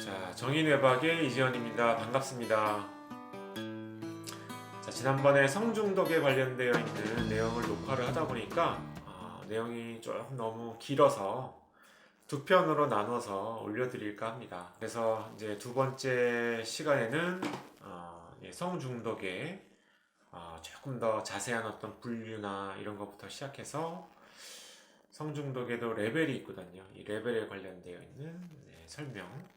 자, 정인외박의 이지연입니다. 반갑습니다. 자, 지난번에 성중독에 관련되어 있는 내용을 녹화를 하다 보니까 내용이 조금 너무 길어서 두 편으로 나눠서 올려드릴까 합니다. 그래서 이제 두 번째 시간에는 성중독의 조금 더 자세한 어떤 분류나 이런 것부터 시작해서 성중독에도 레벨이 있거든요. 이 레벨에 관련되어 있는 설명까지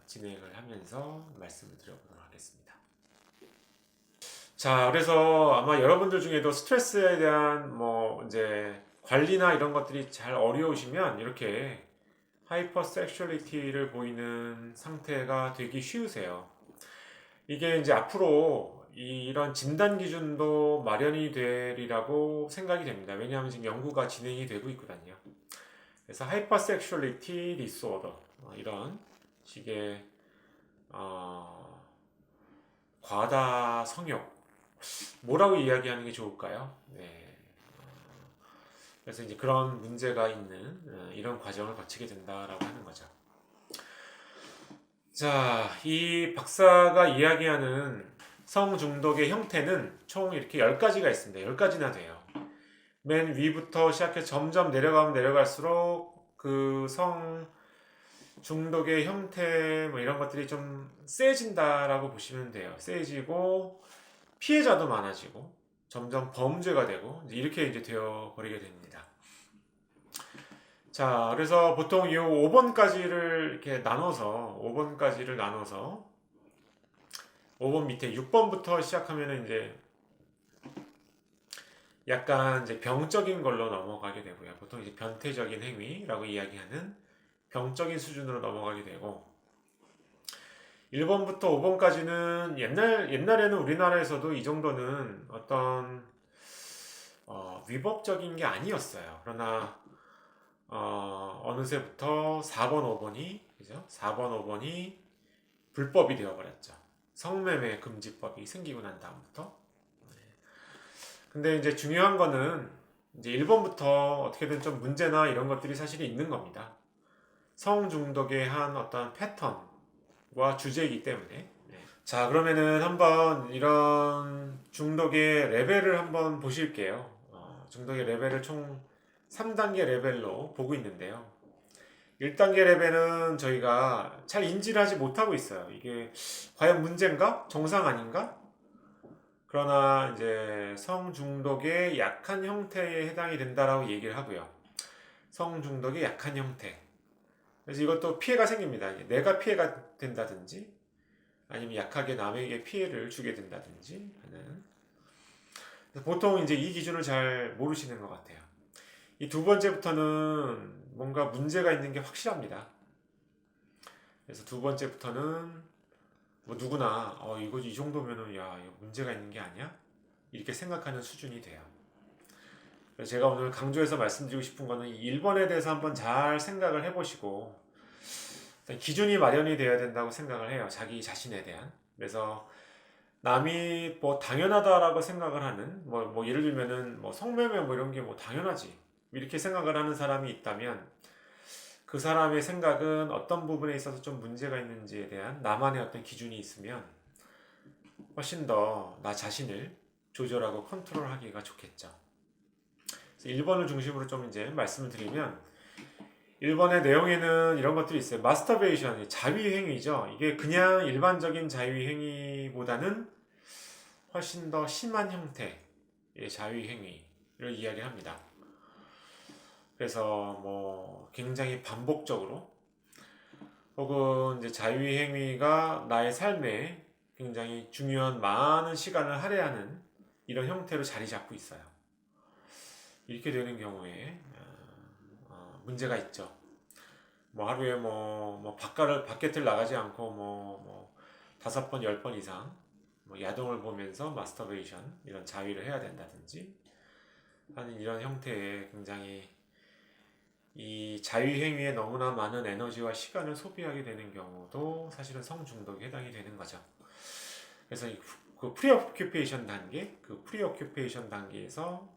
진행을 하면서 말씀을 드려보도록 하겠습니다. 자, 그래서 아마 여러분들 중에도 스트레스에 대한 이제 관리나 이런 것들이 잘 어려우시면 이렇게 하이퍼섹슈얼리티를 보이는 상태가 되기 쉬우세요. 이게 이제 앞으로 이런 진단 기준도 마련이 되리라고 생각이 됩니다. 왜냐하면 지금 연구가 진행이 되고 있거든요. 그래서 하이퍼섹슈얼리티 디스오더 이런 식의 과다 성욕 뭐라고 이야기하는 게 좋을까요? 네. 그래서 이제 그런 문제가 있는 이런 과정을 거치게 된다라고 하는 거죠. 자, 이 박사가 이야기하는 성중독의 형태는 총 이렇게 10가지가 있습니다. 10가지나 돼요. 맨 위부터 시작해서 점점 내려가면 내려갈수록 그 성중독의 형태 이런 것들이 좀 세진다라고 보시면 돼요. 세지고 피해자도 많아지고 점점 범죄가 되고 이렇게 이제 되어 버리게 됩니다. 자, 그래서 보통 이 5번까지를 이렇게 나눠서 5번 밑에 6번부터 시작하면은 이제 약간 이제 병적인 걸로 넘어가게 되고요. 보통 이제 변태적인 행위라고 이야기하는 병적인 수준으로 넘어가게 되고 1번부터 5번까지는 옛날에는 우리나라에서도 이 정도는 어떤 위법적인 게 아니었어요. 그러나 어느새부터 4번, 5번이 그죠? 4번, 5번이 불법이 되어버렸죠. 성매매 금지법이 생기고 난 다음부터. 근데 이제 중요한 거는 이제 1번부터 어떻게든 좀 문제나 이런 것들이 사실 있는 겁니다. 성중독의 한 어떤 패턴과 주제이기 때문에. 자, 그러면은 한번 이런 중독의 레벨을 한번 보실게요. 중독의 레벨을 총 3단계 레벨로 보고 있는데요. 1단계 레벨은 저희가 잘 인지를 하지 못하고 있어요. 이게 과연 문제인가? 정상 아닌가? 그러나 이제 성중독의 약한 형태에 해당이 된다라고 얘기를 하고요. 성중독의 약한 형태. 그래서 이것도 피해가 생깁니다. 내가 피해가 된다든지 아니면 약하게 남에게 피해를 주게 된다든지 하는. 보통 이제 이 기준을 잘 모르시는 것 같아요. 이 두 번째부터는 뭔가 문제가 있는 게 확실합니다. 그래서 두 번째부터는 누구나 이거 이 정도면은 야 이거 문제가 있는 게 아니야? 이렇게 생각하는 수준이 돼요. 그래서 제가 오늘 강조해서 말씀드리고 싶은 거는 1번에 대해서 한번 잘 생각을 해보시고 기준이 마련이 되어야 된다고 생각을 해요. 자기 자신에 대한. 그래서 남이 당연하다라고 생각을 하는 예를 들면은 성매매 이런 게 당연하지 이렇게 생각을 하는 사람이 있다면 그 사람의 생각은 어떤 부분에 있어서 좀 문제가 있는지에 대한 나만의 어떤 기준이 있으면 훨씬 더 나 자신을 조절하고 컨트롤하기가 좋겠죠. 1번을 중심으로 좀 이제 말씀을 드리면 1번의 내용에는 이런 것들이 있어요. 마스터베이션, 자위행위죠. 이게 그냥 일반적인 자위행위보다는 훨씬 더 심한 형태의 자위행위를 이야기합니다. 그래서 굉장히 반복적으로 혹은 이제 자위행위가 나의 삶에 굉장히 중요한 많은 시간을 할애하는 이런 형태로 자리 잡고 있어요. 이렇게 되는 경우에 문제가 있죠. 하루에 바깥을 나가지 않고 5번, 10번 이상 야동을 보면서 마스터베이션 이런 자위를 해야 된다든지 하는 이런 형태의 굉장히 이 자위 행위에 너무나 많은 에너지와 시간을 소비하게 되는 경우도 사실은 성중독에 해당이 되는 거죠. 그래서 그 프리오큐페이션 단계에서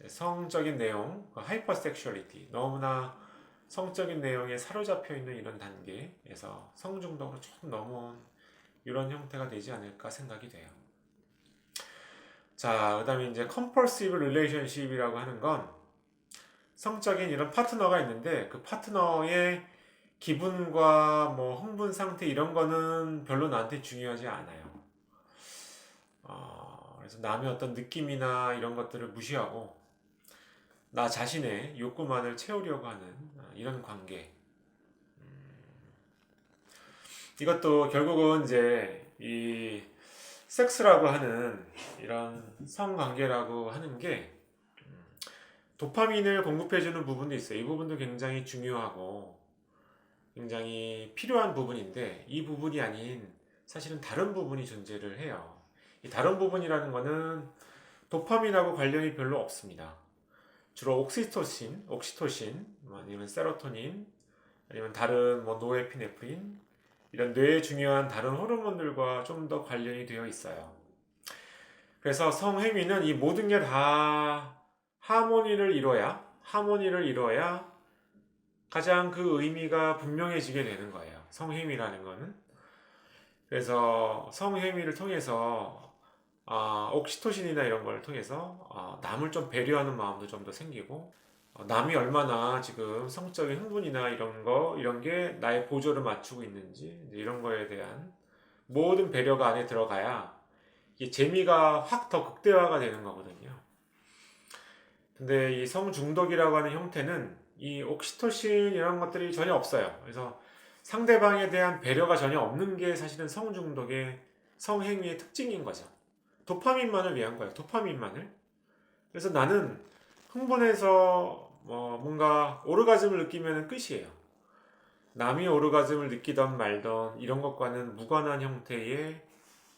성적인 내용, 하이퍼섹슈얼리티 너무나 성적인 내용에 사로잡혀 있는 이런 단계에서 성중독으로 조금 넘어온 이런 형태가 되지 않을까 생각이 돼요. 자, 그 다음에 이제 compulsive relationship이라고 하는 건 성적인 이런 파트너가 있는데 그 파트너의 기분과 뭐 흥분 상태 이런 거는 별로 나한테 중요하지 않아요. 그래서 남의 어떤 느낌이나 이런 것들을 무시하고 나 자신의 욕구만을 채우려고 하는 이런 관계. 이것도 결국은 이제 이 섹스라고 하는 이런 성관계라고 하는 게 도파민을 공급해주는 부분도 있어요. 이 부분도 굉장히 중요하고 굉장히 필요한 부분인데 이 부분이 아닌 사실은 다른 부분이 존재를 해요. 이 다른 부분이라는 거는 도파민하고 관련이 별로 없습니다. 주로 옥시토신, 아니면 세로토닌, 아니면 다른 뭐 노에피네프린 이런 뇌에 중요한 다른 호르몬들과 좀 더 관련이 되어 있어요. 그래서 성행위는 이 모든 게 다 하모니를 이뤄야 가장 그 의미가 분명해지게 되는 거예요. 성행위라는 거는. 그래서 성행위를 통해서 옥시토신이나 이런 걸 통해서 남을 좀 배려하는 마음도 좀 더 생기고 남이 얼마나 지금 성적인 흥분이나 이런 게 나의 보조를 맞추고 있는지 이런 거에 대한 모든 배려가 안에 들어가야 이게 재미가 확 더 극대화가 되는 거거든요. 근데 이 성중독이라고 하는 형태는 이 옥시토신 이런 것들이 전혀 없어요. 그래서 상대방에 대한 배려가 전혀 없는 게 사실은 성중독의 성행위의 특징인 거죠. 도파민만을 위한 거예요. 도파민만을. 그래서 나는 흥분해서 뭔가 오르가즘을 느끼면 끝이에요. 남이 오르가즘을 느끼던 말던 이런 것과는 무관한 형태의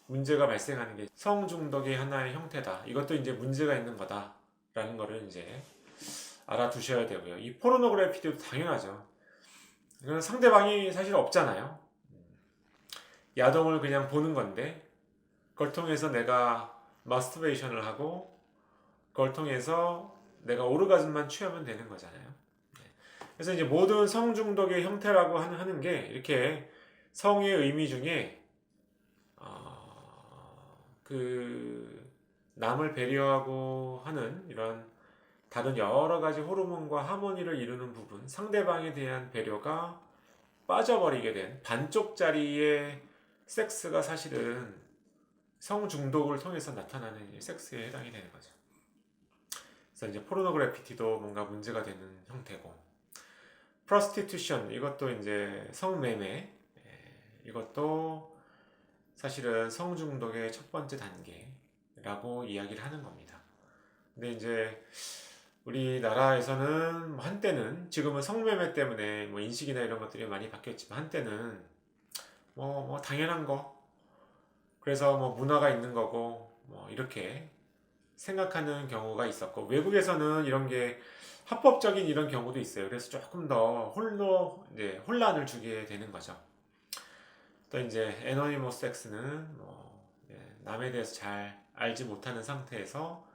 문제가 발생하는 게 성중독의 하나의 형태다. 이것도 이제 문제가 있는 거다라는 거를 이제 알아두셔야 되고요. 이 포르노그래피도 당연하죠. 이건 상대방이 사실 없잖아요. 야동을 그냥 보는 건데 그걸 통해서 내가 마스터베이션을 하고 그걸 통해서 내가 오르가즘만 취하면 되는 거잖아요. 그래서 이제 모든 성중독의 형태라고 하는 게 이렇게 성의 의미 중에 그 남을 배려하고 하는 이런 다른 여러 가지 호르몬과 하모니를 이루는 부분, 상대방에 대한 배려가 빠져버리게 된 반쪽짜리의 섹스가 사실은 성중독을 통해서 나타나는 섹스에 해당이 되는 거죠. 그래서 이제 포르노그래피티도 뭔가 문제가 되는 형태고, 프로스티튜션 이것도 이제 성매매 이것도 사실은 성중독의 첫 번째 단계라고 이야기를 하는 겁니다. 근데 이제 우리나라에서는 한때는 지금은 성매매 때문에 뭐 인식이나 이런 것들이 많이 바뀌었지만 한때는 뭐 당연한 거 그래서 뭐 문화가 있는 거고 뭐 이렇게 생각하는 경우가 있었고 외국에서는 이런 게 합법적인 이런 경우도 있어요. 그래서 조금 더 혼란을 주게 되는 거죠. 또 이제 애너니머스 섹스는 남에 대해서 잘 알지 못하는 상태에서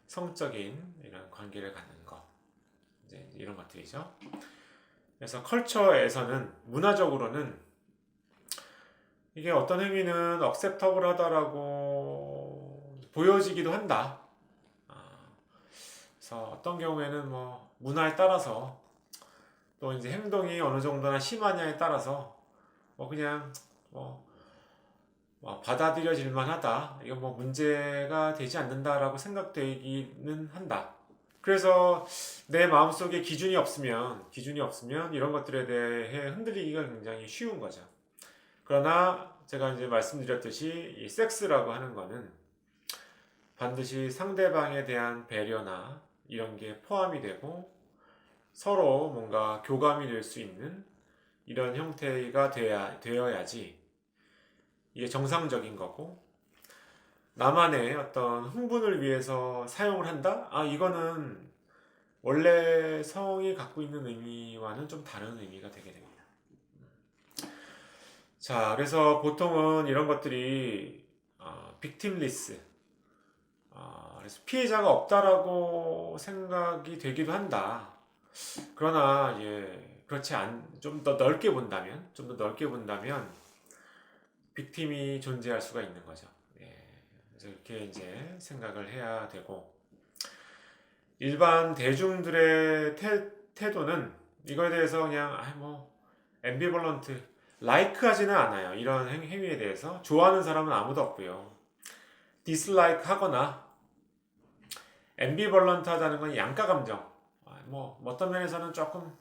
성적인 이런 관계를 갖는 것 이제 이런 것들이죠. 그래서 컬처에서는 문화적으로는 이게 어떤 행위는 억셉터블 하다라고 보여지기도 한다. 그래서 어떤 경우에는 뭐 문화에 따라서 또 이제 행동이 어느 정도나 심하냐에 따라서 그냥 받아들여질 만하다. 이거 뭐 문제가 되지 않는다라고 생각되기는 한다. 그래서 내 마음속에 기준이 없으면 이런 것들에 대해 흔들리기가 굉장히 쉬운 거죠. 그러나 제가 이제 말씀드렸듯이 이 섹스라고 하는 거는 반드시 상대방에 대한 배려나 이런 게 포함이 되고 서로 뭔가 교감이 될 수 있는 이런 형태가 되어야지 이게 정상적인 거고 나만의 어떤 흥분을 위해서 사용을 한다? 이거는 원래 성이 갖고 있는 의미와는 좀 다른 의미가 되게 됩니다. 자, 그래서 보통은 이런 것들이 빅팀리스 그래서 피해자가 없다라고 생각이 되기도 한다. 그러나 그렇지 않, 좀 더 넓게 본다면, 빅팀이 존재할 수가 있는 거죠. 예, 그래서 이렇게 이제 생각을 해야 되고, 일반 대중들의 태도는 이거에 대해서 그냥, 앰비벌런트, 라이크 하지는 않아요. 이런 행위에 대해서. 좋아하는 사람은 아무도 없고요. 디슬라이크 하거나, 앰비벌런트 하다는 건 양가 감정. 어떤 면에서는 조금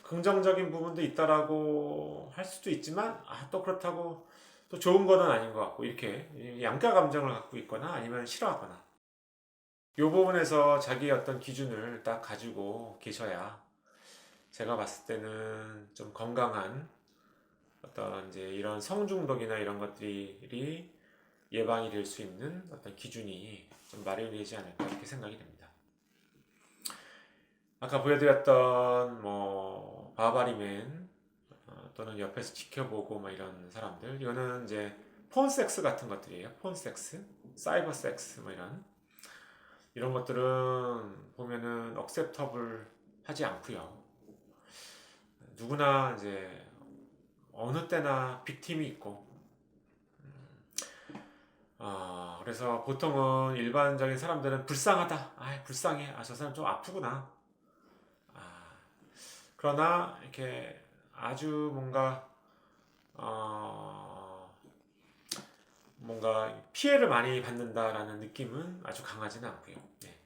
긍정적인 부분도 있다라고 할 수도 있지만, 또 그렇다고 또 좋은 거는 아닌 것 같고, 이렇게 양가 감정을 갖고 있거나 아니면 싫어하거나. 이 부분에서 자기의 어떤 기준을 딱 가지고 계셔야 제가 봤을 때는 좀 건강한 어떤 이제 이런 성중독이나 이런 것들이 예방이 될 수 있는 어떤 기준이 좀 마련이 되지 않을까 이렇게 생각이 됩니다. 아까 보여드렸던 바바리맨 또는 옆에서 지켜보고 이런 사람들, 이거는 이제 폰섹스 같은 것들이에요. 폰섹스, 사이버 섹스 이런 것들은 보면은 억셉터블 하지 않고요. 누구나 이제 어느 때나 빅팀이 있고, 그래서 보통은 일반적인 사람들은 불쌍하다, 불쌍해, 저 사람 좀 아프구나. 그러나 이렇게 아주 뭔가 피해를 많이 받는다라는 느낌은 아주 강하지는 않고요. 네.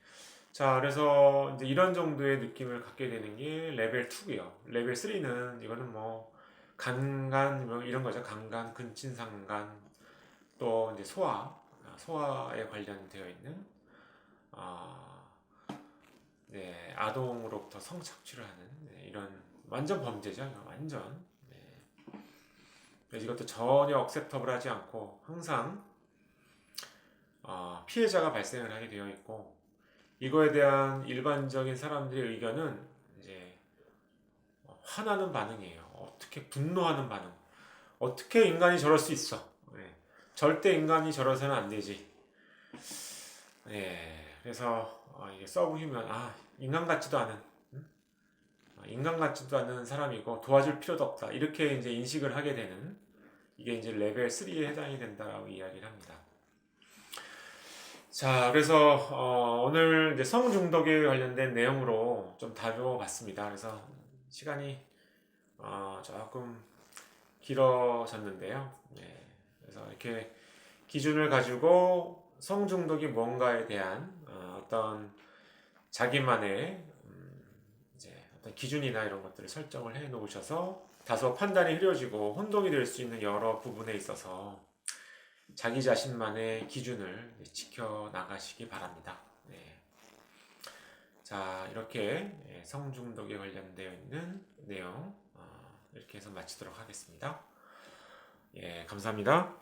자, 그래서 이제 이런 정도의 느낌을 갖게 되는 게 레벨 2고요. 레벨 3는 이거는 간간 이런 거죠. 간간, 근친상간, 또 이제 소화에 관련되어 있는 네, 아동으로부터 성착취를 하는 이런 완전 범죄죠. 완전. 네. 그래서 이것도 전혀 억셉터블하지 않고 항상 피해자가 발생을 하게 되어 있고, 이거에 대한 일반적인 사람들의 의견은 이제 화나는 반응이에요. 어떻게 분노하는 반응. 어떻게 인간이 저럴 수 있어? 네. 절대 인간이 저러서는 안 되지. 네. 그래서 이게 서브휴먼, 인간 같지도 않은, 인간 같지도 않은 사람이고 도와줄 필요도 없다. 이렇게 이제 인식을 하게 되는, 이게 이제 레벨 3에 해당이 된다라고 이야기를 합니다. 자, 그래서 오늘 이제 성중독에 관련된 내용으로 좀 다뤄봤습니다. 그래서 시간이 조금 길어졌는데요. 네, 그래서 이렇게 기준을 가지고 성중독이 뭔가에 대한 어떤 자기만의 이제 어떤 기준이나 이런 것들을 설정을 해 놓으셔서 다소 판단이 흐려지고 혼동이 될 수 있는 여러 부분에 있어서 자기 자신만의 기준을 지켜 나가시기 바랍니다. 네. 자, 이렇게 성중독에 관련되어 있는 내용 이렇게 해서 마치도록 하겠습니다. 예, 감사합니다.